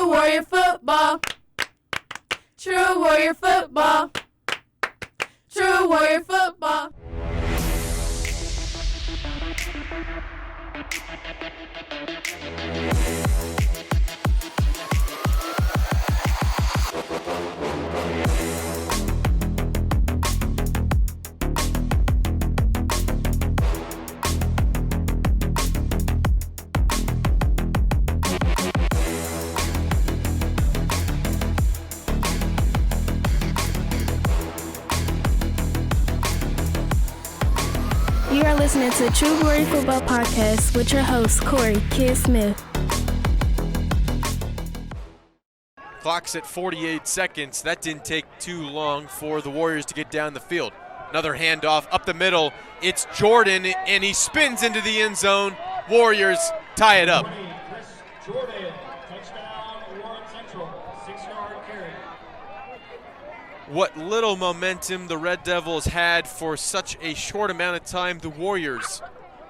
True Warrior football. True Warrior football. True Warrior football. You are listening to True Warrior Football Podcast with your host, Corey Kid Smith. Clock's at 48 seconds. That didn't take too long for the Warriors to get down the field. Another handoff up the middle. It's Jordan, and he spins into the end zone. Warriors tie it up. Jordan, touchdown, Lawrence Central, 6-yard carry. What little momentum the Red Devils had for such a short amount of time. The Warriors,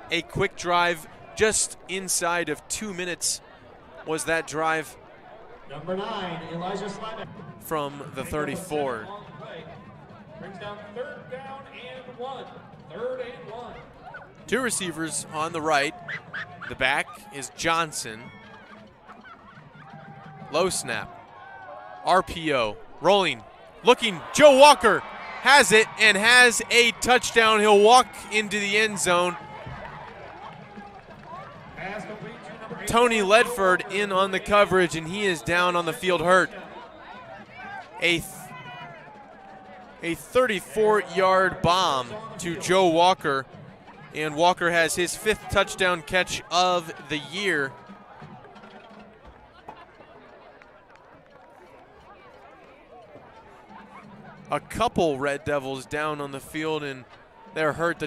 a quick drive, just inside of 2 minutes was that drive Number 9, Elijah Slyman. from the 34. Brings down third down and 1. Third and 1. Two receivers on the right. The back is Johnson. Low snap. RPO. Rolling. Looking. Joe Walker has it and has a touchdown. He'll walk into the end zone. Pass complete to number 8. Tony Ledford in on the coverage, and he is down on the field hurt. A 34-yard bomb to Joe Walker, and Walker has his 5th touchdown catch of the year. A couple Red Devils down on the field, and they're hurt.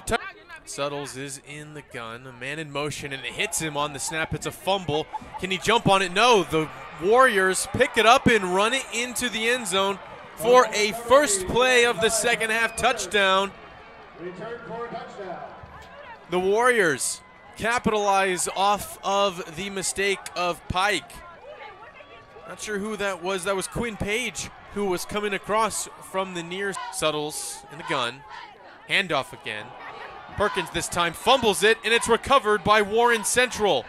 Suttles is in the gun, a man in motion, and it hits him on the snap. It's a fumble. Can he jump on it? No. The Warriors pick it up and run it into the end zone for a first play of the second half touchdown. Return for a touchdown. The Warriors capitalize off of the mistake of Pike. Not sure who that was. That was Quinn Page, who was coming across from the near. Suttles in the gun. Handoff again. Perkins this time fumbles it, and it's recovered by Warren Central.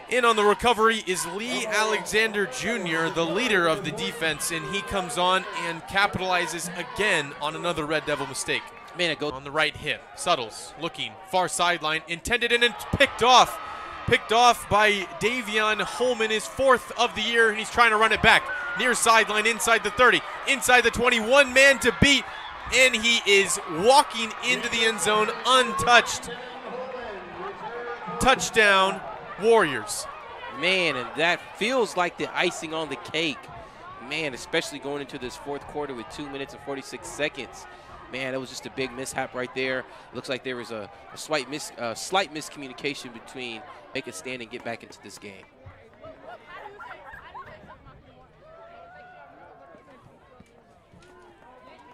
In on the recovery is Lee Alexander Jr., the leader of the defense, and he comes on and capitalizes again on another Red Devil mistake. Man, it goes on the right hip. Suttles looking, far sideline, intended, and it's picked off. Picked off by Davion Holman, his 4th of the year, and he's trying to run it back. Near sideline, inside the 30, inside the 20, one man to beat, and he is walking into the end zone untouched. Touchdown, Warriors. Man, and that feels like the icing on the cake. Man, especially going into this 4th quarter with 2 minutes and 46 seconds. Man, that was just a big mishap right there. Looks like there was a slight miscommunication between make a stand and get back into this game.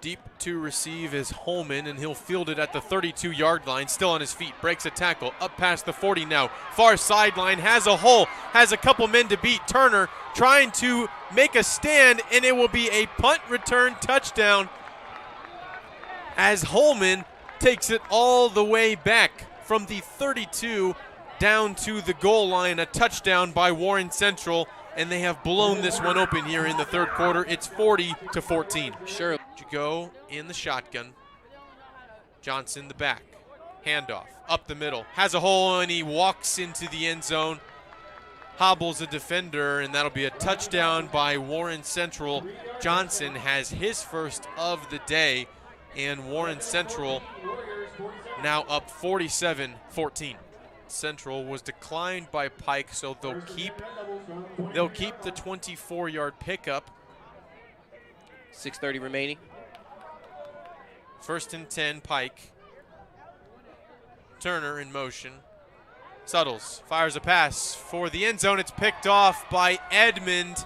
Deep to receive is Holman, and he'll field it at the 32-yard line, still on his feet, breaks a tackle, up past the 40 now, far sideline, has a hole, has a couple men to beat. Turner trying to make a stand, and it will be a punt return touchdown as Holman takes it all the way back from the 32 down to the goal line. A touchdown by Warren Central, and they have blown this one open here in the 3rd quarter. It's 40-14. Sure. Go in the shotgun. Johnson the back. Handoff up the middle. Has a hole, and he walks into the end zone. Hobbles a defender, and that'll be a touchdown by Warren Central. Johnson has his first of the day, and Warren Central now up 47-14. Central was declined by Pike, so they'll keep the 24-yard pickup. 6:30 remaining. 1st and 10, Pike. Turner in motion. Suttles fires a pass for the end zone. It's picked off by Edmond,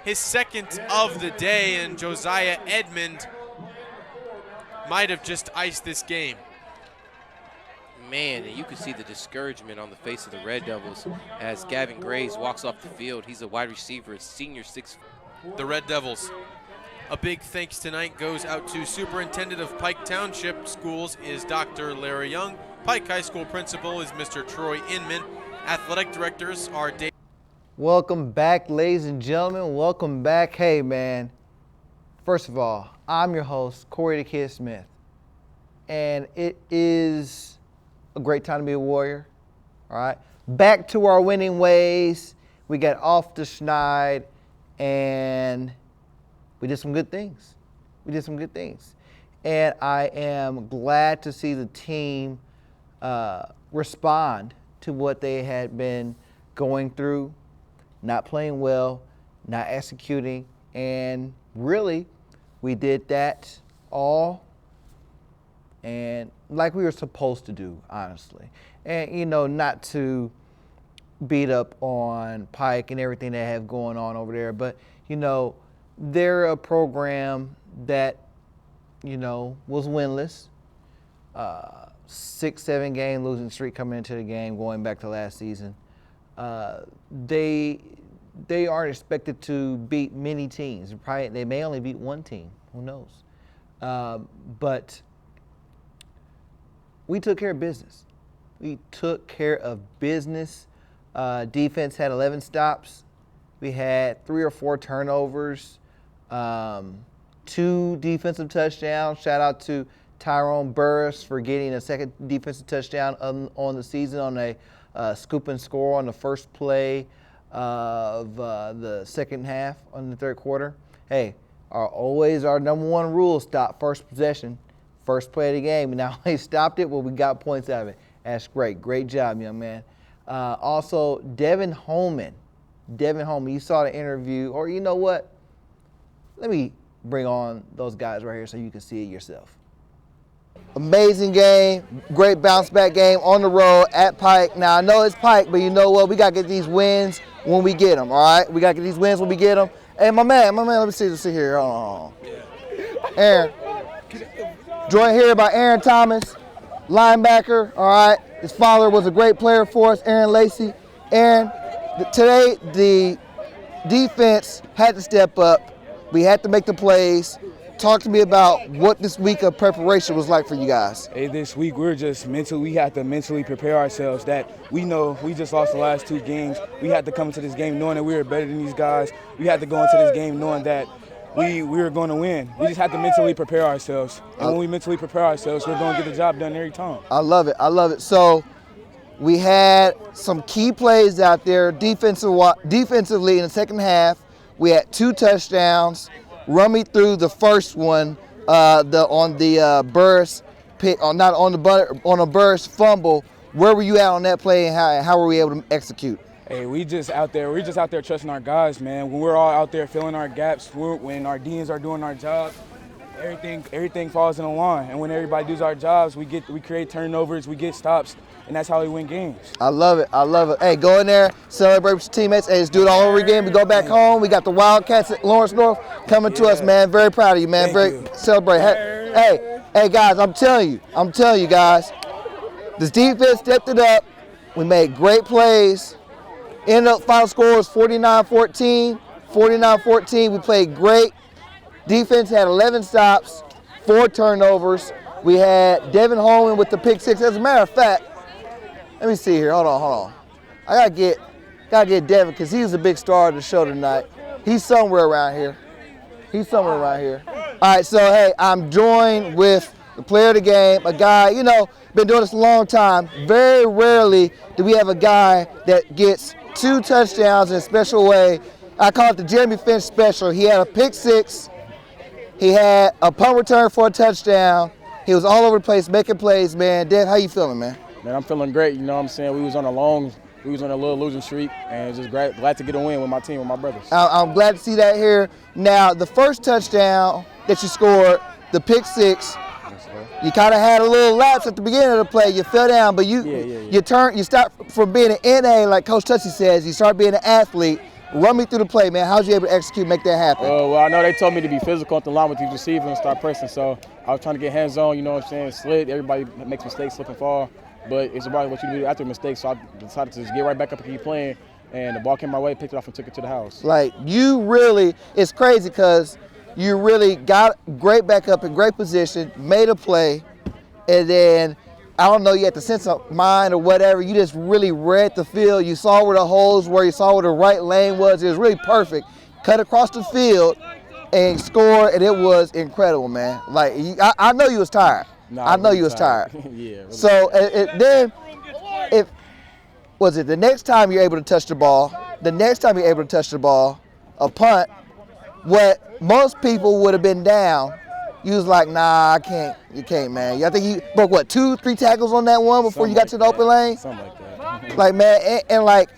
his 2nd of the day, and Josiah Edmond might have just iced this game. Man, and you can see the discouragement on the face of the Red Devils as Gavin Graves walks off the field. He's a wide receiver, a senior 6'. The Red Devils. A big thanks tonight goes out to Superintendent of Pike Township Schools is Dr. Larry Young. Pike High School Principal is Mr. Troy Inman. Athletic Directors are Dave. Welcome back, ladies and gentlemen. Welcome back. Hey, man. First of all, I'm your host, Corey the Kid Smith. And it is a great time to be a Warrior. All right. Back to our winning ways. We got off the schneid and we did some good things. And I am glad to see the team respond to what they had been going through, not playing well, not executing, and really we did that all and like we were supposed to do, honestly. And, not to beat up on Pike and everything they have going on over there, but, they're a program that, was winless. 6-7 game losing streak coming into the game, going back to last season. They aren't expected to beat many teams. They may only beat one team. Who knows? But we took care of business. Defense had 11 stops. We had 3 or 4 turnovers, 2 defensive touchdowns. Shout out to Tyrone Burris for getting a second defensive touchdown on the season on a scoop and score on the first play of the second half on the third quarter. Hey, our number one rule, stop first possession, first play of the game. And now they stopped it, well, we got points out of it. That's great. Great job, young man. Also, Devin Holman, you saw the interview, or you know what? Let me bring on those guys right here so you can see it yourself. Amazing game, great bounce back game on the road at Pike. Now I know it's Pike, but you know what? We gotta get these wins when we get them. All right, we gotta get these wins when we get them. Hey, my man, let me see here. Hold on. Aaron, joined here by Aaron Thomas, linebacker. All right, his father was a great player for us, Aaron Lacey. Aaron, today the defense had to step up. We had to make the plays. Talk to me about what this week of preparation was like for you guys. Hey, this week we had to mentally prepare ourselves that we know we just lost the last 2 games. We had to come into this game knowing that we were better than these guys. We had to go into this game knowing that we were going to win. We just had to mentally prepare ourselves. And when we mentally prepare ourselves, we're going to get the job done every time. I love it. So we had some key plays out there defensively in the second half. We had 2 touchdowns. Run me through the first one, on the Burris pick, on a Burris fumble. Where were you at on that play, and how were we able to execute? Hey, we're just out there trusting our guys, man. When we're all out there filling our gaps, when our DNs are doing our jobs, everything falls in a line. And when everybody does our jobs, we create turnovers, we get stops, and that's how we win games. I love it. Hey, go in there, celebrate with your teammates. Hey, let's do it all over again. We go back home. We got the Wildcats at Lawrence North coming to us, man. Very proud of you, man. Celebrate. Hey, guys, I'm telling you, guys, this defense stepped it up. We made great plays. Ended up, final score was 49-14. 49-14. We played great. Defense had 11 stops, 4 turnovers. We had Devin Holman with the pick 6. As a matter of fact, let me see here. Hold on. I gotta get Devin because he's a big star of the show tonight. He's somewhere around here. All right, so hey, I'm joined with the player of the game, a guy, been doing this a long time. Very rarely do we have a guy that gets 2 touchdowns in a special way. I call it the Jeremy Finch special. He had a pick 6. He had a punt return for a touchdown. He was all over the place making plays, man. Dev, how you feeling, man? Man, I'm feeling great. You know what I'm saying? We was on a little losing streak, and it's just glad to get a win with my team, with my brothers. I'm glad to see that here. Now, the first touchdown that you scored, the pick 6, you kind of had a little lapse at the beginning of the play. You fell down, but you start from being an NA, like Coach Touchy says, you start being an athlete. Run me through the play, man. How was you able to execute, make that happen? Well, I know they told me to be physical at the line with the receiver and start pressing, so I was trying to get hands-on, you know what I'm saying, slid. Everybody makes mistakes, slip and fall. but it's about what you do after a mistake. So I decided to just get right back up and keep playing. And the ball came my way, picked it off and took it to the house. Like, you really, it's crazy because you really got great back up in great position, made a play, and then, I don't know, you had the sense of mind or whatever, you just really read the field. You saw where the holes were, you saw where the right lane was. It was really perfect. Cut across the field and score, and it was incredible, man. Like, I know you was tired. I know you was tired. Yeah. Really So, then, if was it the next time you're able to touch the ball, a punt, what most people would have been down, you was like, nah, I can't. You can't, man. I think you broke, 2-3 tackles on that one before you got to the open lane? Something like that. Like, man, and like,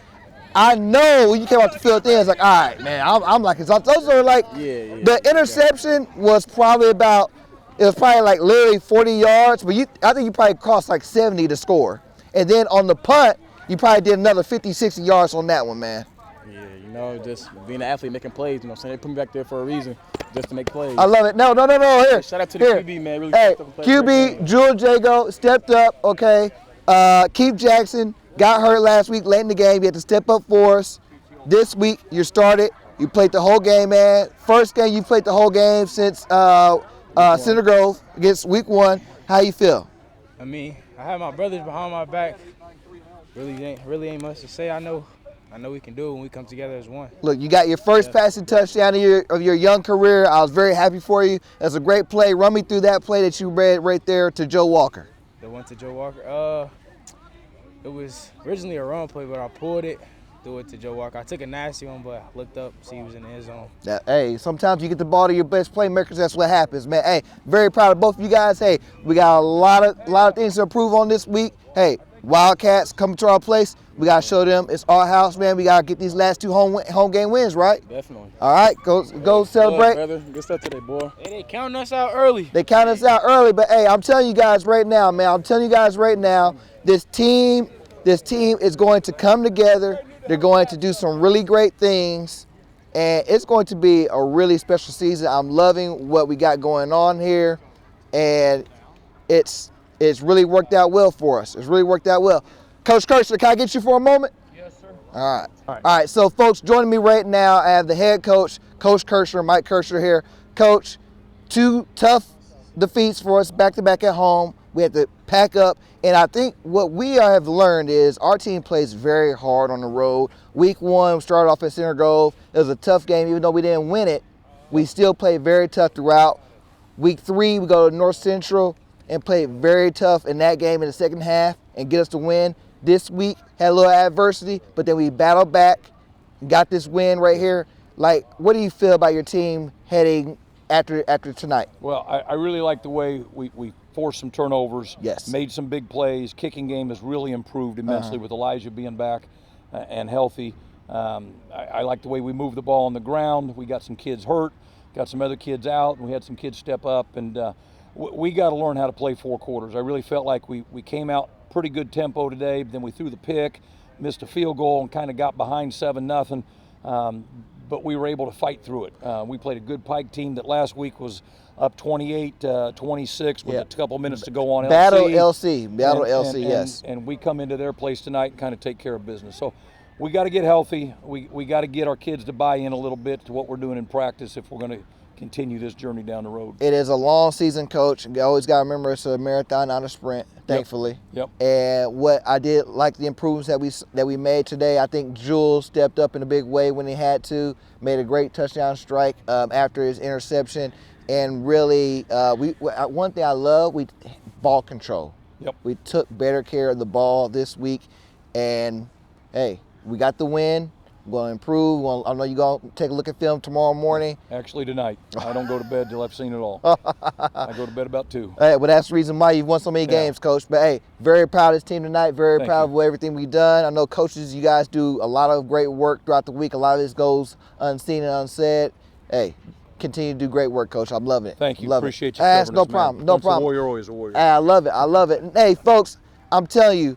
I know when you came off the field then, it's like, all right, man, I'm like, those are like, the interception was probably like literally 40 yards, but I think you probably crossed like 70 to score. And then on the punt, you probably did another 50, 60 yards on that one, man. Yeah, just being an athlete, making plays, so they put me back there for a reason, just to make plays. I love it. No, here. Shout out to the QB, man. Really hey, stepped up and played QB, Jewel Jago, stepped up, okay. Keith Jackson got hurt last week late in the game. You had to step up for us. This week, you started. You played the whole game, man. First game you played the whole game since Center Grove against week 1. How you feel? I mean, I have my brothers behind my back. Really ain't much to say. I know we can do it when we come together as one. Look, you got your first passing touchdown of your young career. I was very happy for you. That's a great play. Run me through that play that you read right there to Joe Walker. The one to Joe Walker? It was originally a run play, but I pulled it, threw it to Joe Walker. I took a nasty one, but I looked up, see he was in the end zone. Hey, sometimes you get the ball to your best playmakers. That's what happens, man. Hey, very proud of both of you guys. Hey, we got a lot of things to improve on this week. Hey, Wildcats coming to our place. We got to show them it's our house, man. We got to get these last 2 home game wins, right? Definitely. All right, go celebrate. Brother. Good stuff today, boy. Hey, they counting us out early. They count us out early, but hey, I'm telling you guys right now, man. This team is going to come together. They're going to do some really great things, and it's going to be a really special season. I'm loving what we got going on here, and it's really worked out well for us. It's really worked out well. Coach Kirshner, can I get you for a moment? Yes, sir. All right. So, folks, joining me right now, I have the head coach, Coach Kirshner, Mike Kirshner here. Coach, 2 tough defeats for us back-to-back at home. We had to pack up, and I think what we have learned is our team plays very hard on the road. Week 1, we started off at Center Grove. It was a tough game. Even though we didn't win it, we still played very tough throughout. Week 3, we go to North Central and played very tough in that game in the second half and get us the win. This week, had a little adversity, but then we battled back, got this win right here. Like, what do you feel about your team heading after tonight? Well, I really like the way we forced some turnovers, Yes. made some big plays. Kicking game has really improved immensely with Elijah being back and healthy. I like the way we moved the ball on the ground. We got some kids hurt, got some other kids out, and we had some kids step up. And we got to learn how to play 4 quarters. I really felt like we came out pretty good tempo today, but then we threw the pick, missed a field goal, and kind of got behind 7-0. But we were able to fight through it. We played a good Pike team that last week was up 28-26 with a couple minutes to go on Battle LC. LC, yes. And we come into their place tonight and kind of take care of business. So we got to get healthy. We got to get our kids to buy in a little bit to what we're doing in practice if we're going to continue this journey down the road. It is a long season, Coach. You always got to remember it's a marathon, not a sprint, thankfully. Yep. And what I did like the improvements that we made today, I think Jules stepped up in a big way when he had to, made a great touchdown strike after his interception. And really, one thing I love, ball control. Yep. We took better care of the ball this week. And, hey, we got the win. We're going to improve. I know you're going to take a look at film tomorrow morning. Actually, tonight. I don't go to bed till I've seen it all. I go to bed about 2. Hey, well, that's the reason why you've won so many games, Coach. But, hey, very proud of this team tonight. Very proud of everything we've done. I know, coaches, you guys do a lot of great work throughout the week. A lot of this goes unseen and unsaid. Hey, continue to do great work, Coach. I'm loving it. Thank you. Love Appreciate it. you. That's no problem. No problem. A warrior, always a warrior. I love it. I love it. And, hey, folks, I'm telling you,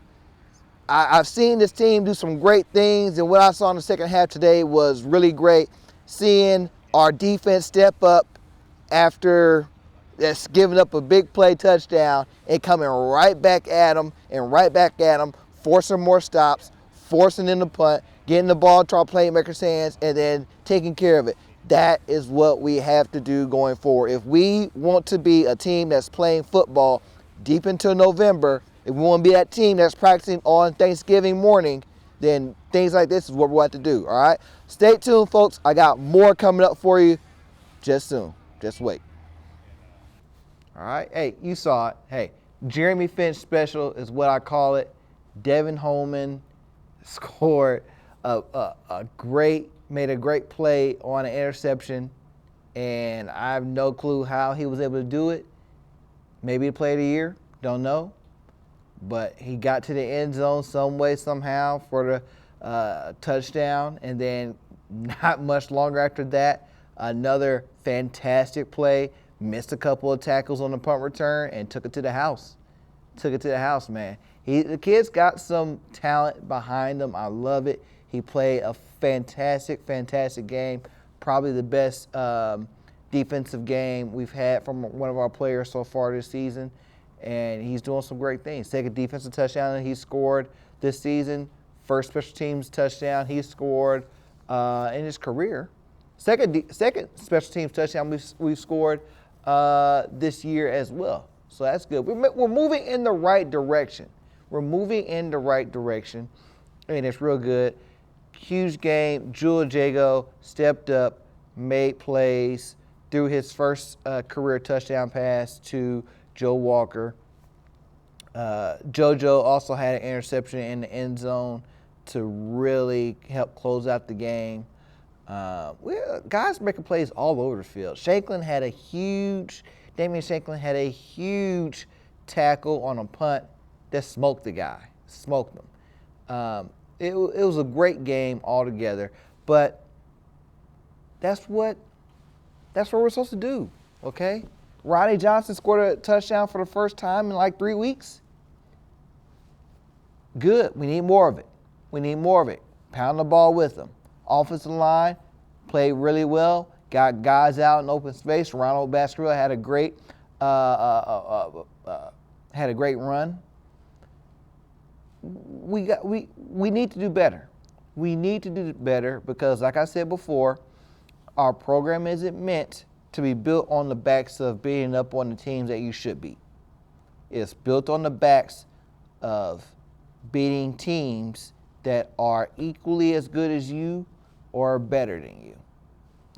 I've seen this team do some great things, and what I saw in the second half today was really great. Seeing our defense step up after that's giving up a big play touchdown and coming right back at them, forcing more stops, forcing them to punt, getting the ball to our playmakers' hands, and then taking care of it. That is what we have to do going forward. If we want to be a team that's playing football deep into November, if we want to be that team that's practicing on Thanksgiving morning, then things like this is what we have to do, all right? Stay tuned, folks. I got more coming up for you just soon. Just wait. All right. Hey, you saw it. Hey, Jeremy Finch special is what I call it. Devin Holman scored made a great play on an interception, and I have no clue how he was able to do it. Maybe the play of the year, don't know. But he got to the end zone some way, somehow for the touchdown, and then not much longer after that, another fantastic play, missed a couple of tackles on the punt return, and took it to the house. Man. The kid's got some talent behind him. I love it. He played a fantastic game, probably the best defensive game we've had from one of our players so far this season, and he's doing some great things. Second defensive touchdown that he scored this season, first special teams touchdown he scored in his career. Second special teams touchdown we've scored this year as well. So that's good. We're moving in the right direction. And it's real good. Huge game. Jewel Jago stepped up, made plays, threw his first career touchdown pass to Joe Walker. JoJo also had an interception in the end zone to really help close out the game. Guys making plays all over the field. Damian Shanklin had a huge tackle on a punt that smoked the guy, smoked him. It was a great game altogether, but that's what we're supposed to do, okay? Rodney Johnson scored a touchdown for the first time in like 3 weeks. Good. We need more of it. Pound the ball with them. Offensive line played really well. Got guys out in open space. Ronald Baskerville had a great run. We need to do better. We need to do better because, like I said before, our program isn't meant to be built on the backs of beating up on the teams that you should beat. It's built on the backs of beating teams that are equally as good as you or better than you.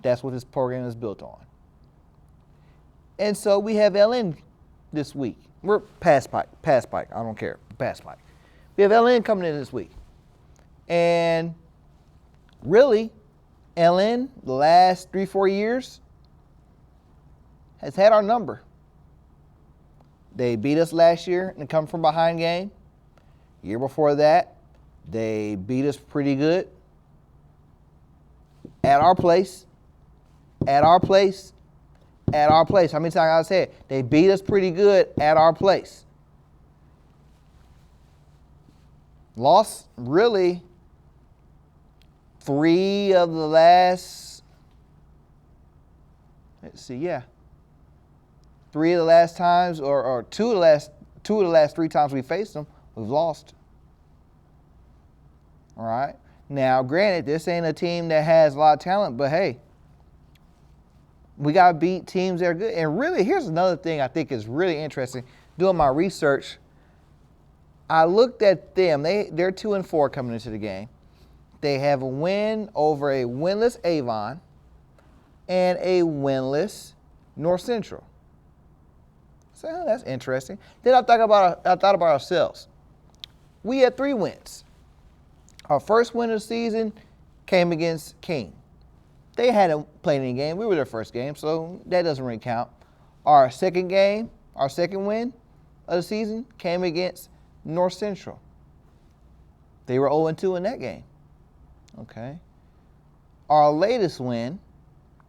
That's what this program is built on. And so we have LN this week. We're past Pike. I don't care. Past Pike. We have LN coming in this week. And really, LN, the last 3-4 years, has had our number. They beat us last year in the come from behind game. Year before that, they beat us pretty good. At our place. How many times I said they beat us pretty good at our place? Lost really 3 of the last, 3 of the last times, or 2 of the last 3 times we faced them, we've lost. All right. Now, granted, this ain't a team that has a lot of talent, but hey, we got to beat teams that are good. And really, here's another thing I think is really interesting. Doing my research, I looked at them. They're 2-4 coming into the game. They have a win over a winless Avon and a winless North Central. So that's interesting. Then I thought about ourselves. We had 3 wins. Our first win of the season came against King. They hadn't played any game. We were their first game, so that doesn't really count. Our second win of the season came against North Central. They were 0-2 in that game. Okay. Our latest win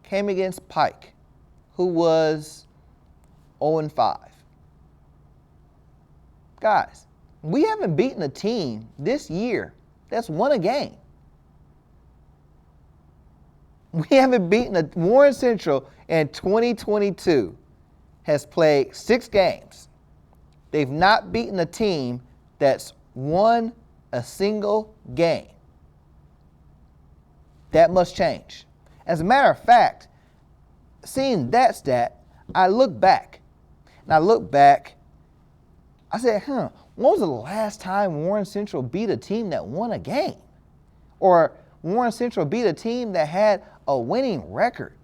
came against Pike, who was 0-5. Guys, we haven't beaten a team this year that's won a game. We haven't beaten a Warren Central in 2022 has played 6 games. They've not beaten a team that's won a single game. That must change. As a matter of fact, seeing that stat, I look back. And I said, when was the last time Warren Central beat a team that won a game? Or Warren Central beat a team that had a winning record?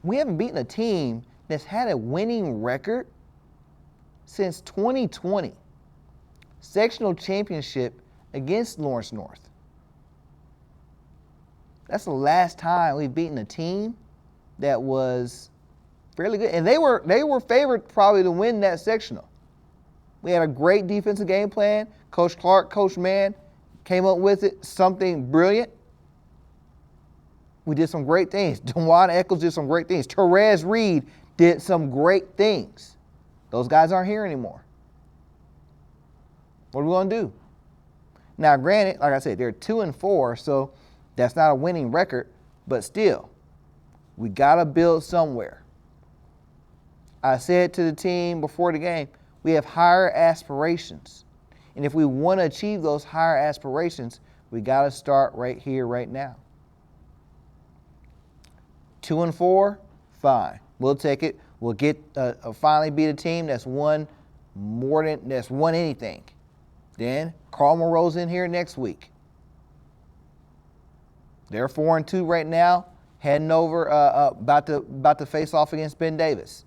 We haven't beaten a team that's had a winning record since 2020. Sectional championship against Lawrence North. That's the last time we've beaten a team that was fairly good. And they were favored probably to win that sectional. We had a great defensive game plan. Coach Clark, Coach Mann came up with it, something brilliant. We did some great things. DeJuan Eccles did some great things. Therese Reed did some great things. Those guys aren't here anymore. What are we going to do? Now, granted, like I said, they're 2-4, so that's not a winning record, but still, we got to build somewhere. I said to the team before the game, we have higher aspirations. And if we want to achieve those higher aspirations, we got to start right here, right now. 2-4, fine. We'll take it. We'll get finally beat a team that's won anything. Then Carl Monroe's in here next week. They're 4-2 right now, heading over about to face off against Ben Davis.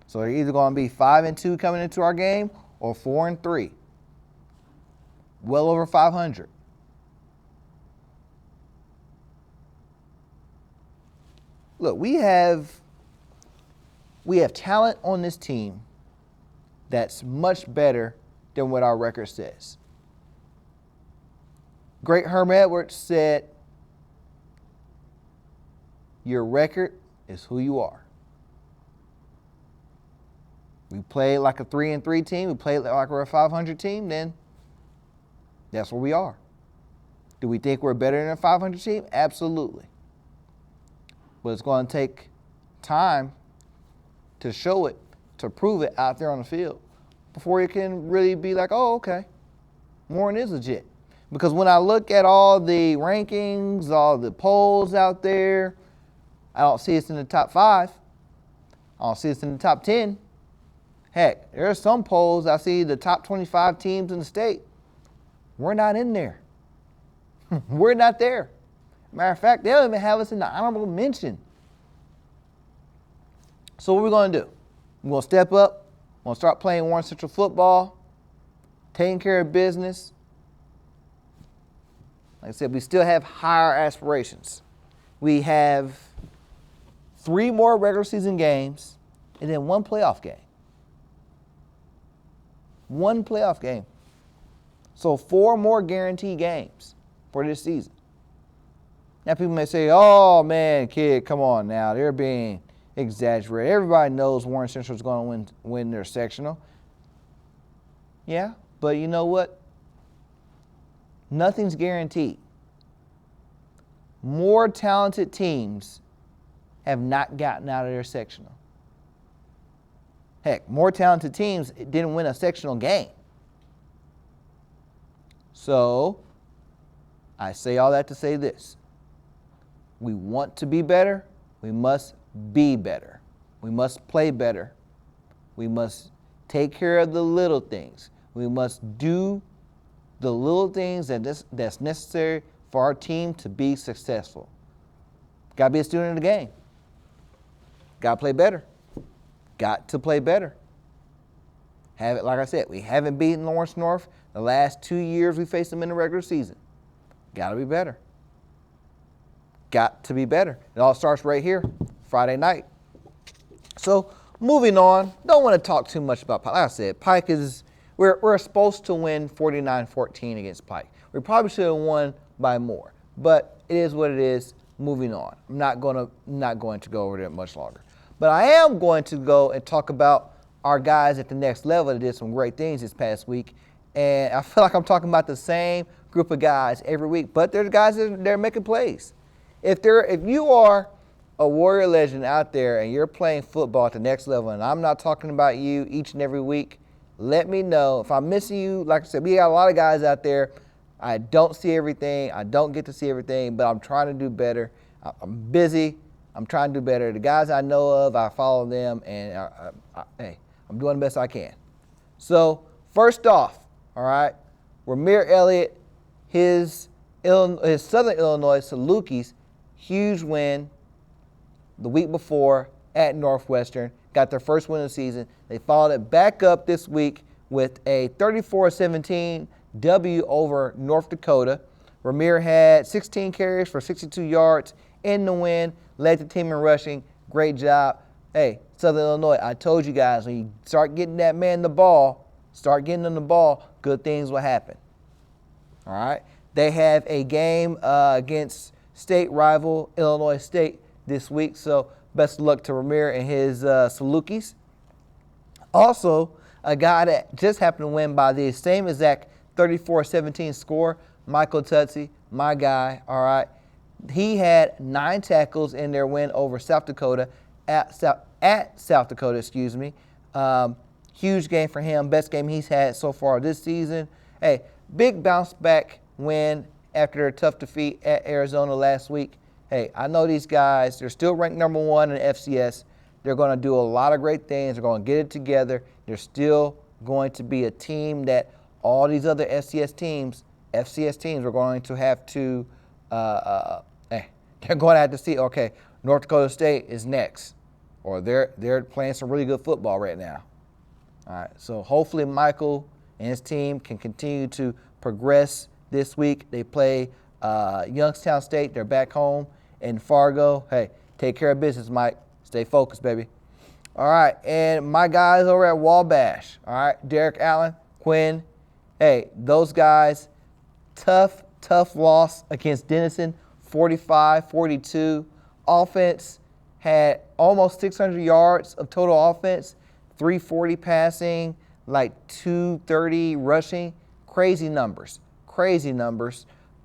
So they're either going to be 5-2 coming into our game or 4-3. Well over 500. Look, we have talent on this team that's much better than what our record says. Great Herm Edwards said, your record is who you are. We play like a 3-3 team, we play like we're a 500 team, then that's where we are. Do we think we're better than a 500 team? Absolutely. But it's going to take time to show it, to prove it out there on the field before you can really be like, oh, okay, Warren is legit. Because when I look at all the rankings, all the polls out there, I don't see us in the top 5. I don't see us in the top 10. Heck, there are some polls I see the top 25 teams in the state. We're not in there. We're not there. Matter of fact, they don't even have us in the honorable mention. So what are we going to do? We're going to step up. We're going to start playing Warren Central football, taking care of business. Like I said, we still have higher aspirations. We have 3 more regular season games and then 1 playoff game. 1 playoff game. So 4 more guaranteed games for this season. Now people may say, oh man, kid, come on now. They're being exaggerated. Everybody knows Warren Central is going to win their sectional. Yeah, but you know what? Nothing's guaranteed. More talented teams have not gotten out of their sectional. Heck, more talented teams didn't win a sectional game. So, I say all that to say this. We want to be better. We must be better. We must play better. We must take care of the little things. We must do the little things that's necessary for our team to be successful. Got to be a student of the game. Got to play better. Got to play better. Like I said, we haven't beaten Lawrence North the last 2 years we faced them in the regular season. Got to be better. Got to be better. It all starts right here, Friday night. So, moving on, don't want to talk too much about Pike. Like I said, Pike is, we're supposed to win 49-14 against Pike. We probably should have won by more, but it is what it is. Moving on. I'm not going to go over there much longer. But I am going to go and talk about our guys at the next level that did some great things this past week. And I feel like I'm talking about the same group of guys every week, but they're the guys that are making plays. If you are a Warrior legend out there and you're playing football at the next level, and I'm not talking about you each and every week, let me know. If I'm missing you, like I said, we got a lot of guys out there. I don't see everything. I don't get to see everything, but I'm trying to do better. I'm busy. I'm trying to do better. The guys I know of, I follow them, and hey, I'm doing the best I can. So, first off, all right, Ramir Elliott, his Southern Illinois Salukis, huge win the week before at Northwestern, got their first win of the season. They followed it back up this week with a 34-17 W over North Dakota. Ramir had 16 carries for 62 yards in the win, led the team in rushing. Great job. Hey, Southern Illinois, I told you guys, when you start getting that man the ball, good things will happen. All right? They have a game against state rival Illinois State this week, so best of luck to Ramir and his Salukis. Also, a guy that just happened to win by the same exact 34-17 score, Michael Tutsi, my guy, all right. He had 9 tackles in their win over South Dakota, at South Dakota, excuse me. Huge game for him, best game he's had so far this season. Hey, big bounce back win after their tough defeat at Arizona last week. Hey, I know these guys, they're still ranked number 1 in FCS. They're going to do a lot of great things. They're going to get it together. They're still going to be a team that all these other FCS teams are going to have to, they're going to have to see, okay, North Dakota State is next, or they're playing some really good football right now. All right, so hopefully Michael and his team can continue to progress this week. They play Youngstown State. They're back home in Fargo. Hey, take care of business, Mike. Stay focused, baby. All right, and my guys over at Wabash, all right, Derek Allen, Quinn, hey, those guys, tough loss against Denison, 45-42. Offense had almost 600 yards of total offense, 340 passing, like 230 rushing. Crazy numbers.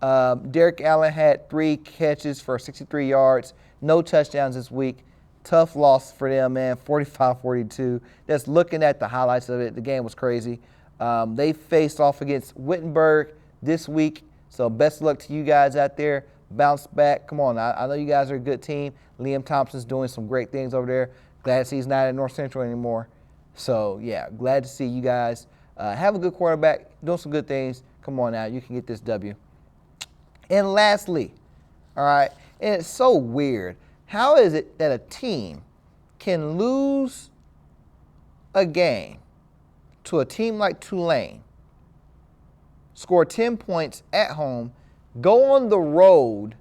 Derek Allen had 3 catches for 63 yards, no touchdowns this week. Tough loss for them, man, 45-42. Just looking at the highlights of it, the game was crazy. They faced off against Wittenberg this week, so best of luck to you guys out there. Bounce back. Come on, I know you guys are a good team. Liam Thompson's doing some great things over there. Glad to see he's not at North Central anymore. So, yeah, glad to see you guys have a good quarterback, doing some good things. Come on now, you can get this W. And lastly, all right, and it's so weird. How is it that a team can lose a game to a team like Tulane, score 10 points at home, go on the road,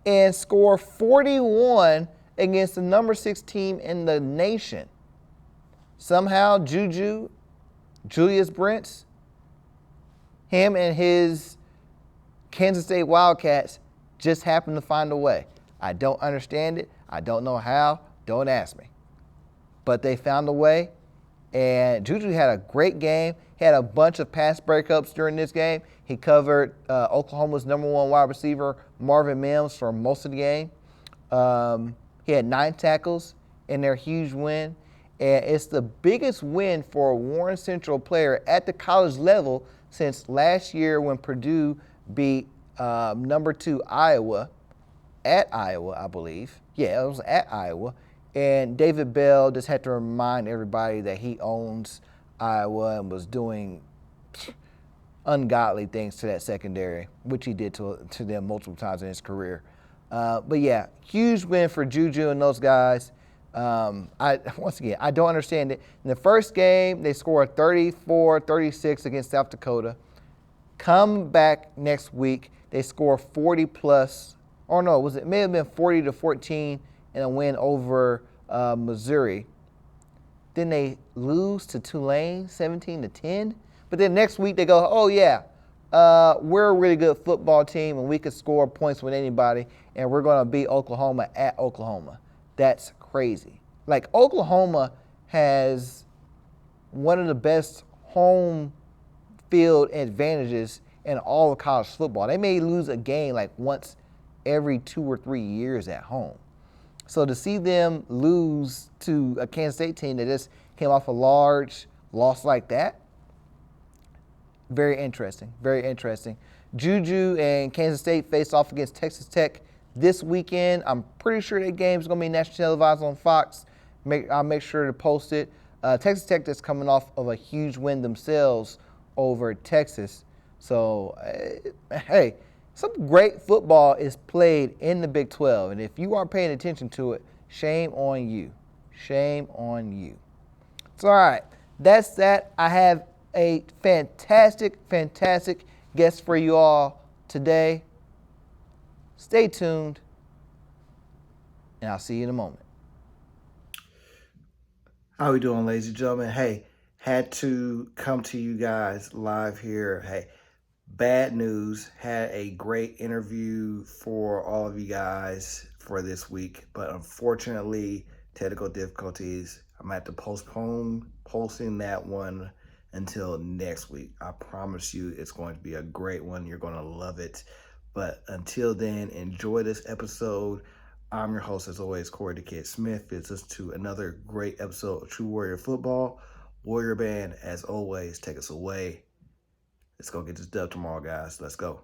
and score 41 against the number 6 team in the nation? Somehow Julius Brents, him and his Kansas State Wildcats just happened to find a way. I don't understand it. I don't know how. Don't ask me. But they found a way, and Juju had a great game. He had a bunch of pass breakups during this game. He covered Oklahoma's number 1 wide receiver, Marvin Mims, for most of the game. He had 9 tackles in their huge win. And it's the biggest win for a Warren Central player at the college level since last year when Purdue beat number 2 Iowa, at Iowa, I believe. Yeah, it was at Iowa. And David Bell just had to remind everybody that he owns Iowa and was doing ungodly things to that secondary, which he did to them multiple times in his career. But yeah, huge win for Juju and those guys. Once again, I don't understand it. In the first game, they scored 34-36 against South Dakota. Come back next week, they score 40 plus. Or no, it may have been 40-14 in a win over Missouri. Then they lose to Tulane 17-10. But then next week they go, oh yeah, we're a really good football team and we can score points with anybody, and we're going to beat Oklahoma at Oklahoma. That's crazy. Like, Oklahoma has one of the best home field advantages in all of college football. They may lose a game like once every 2 or 3 years at home. So to see them lose to a Kansas State team that just came off a large loss like that, very interesting, very interesting. Juju and Kansas State face off against Texas Tech this weekend. I'm pretty sure that game is going to be nationally televised on Fox. I'll make sure to post it. Texas Tech is coming off of a huge win themselves over Texas. So, hey, some great football is played in the Big 12. And if you aren't paying attention to it, shame on you. Shame on you. It's all right. That's that. I have a fantastic, fantastic guest for you all today. Stay tuned, and I'll see you in a moment. How we doing, ladies and gentlemen? Hey, had to come to you guys live here. Hey, bad news. Had a great interview for all of you guys for this week, but unfortunately, technical difficulties. I'm going to have to postpone posting that one until next week. I promise you it's going to be a great one. You're going to love it. But until then, enjoy this episode. I'm your host, as always, Corey the Kid Smith. It's us to another great episode of True Warrior Football. Warrior Band, as always, take us away. Let's go get this dub tomorrow, guys. Let's go.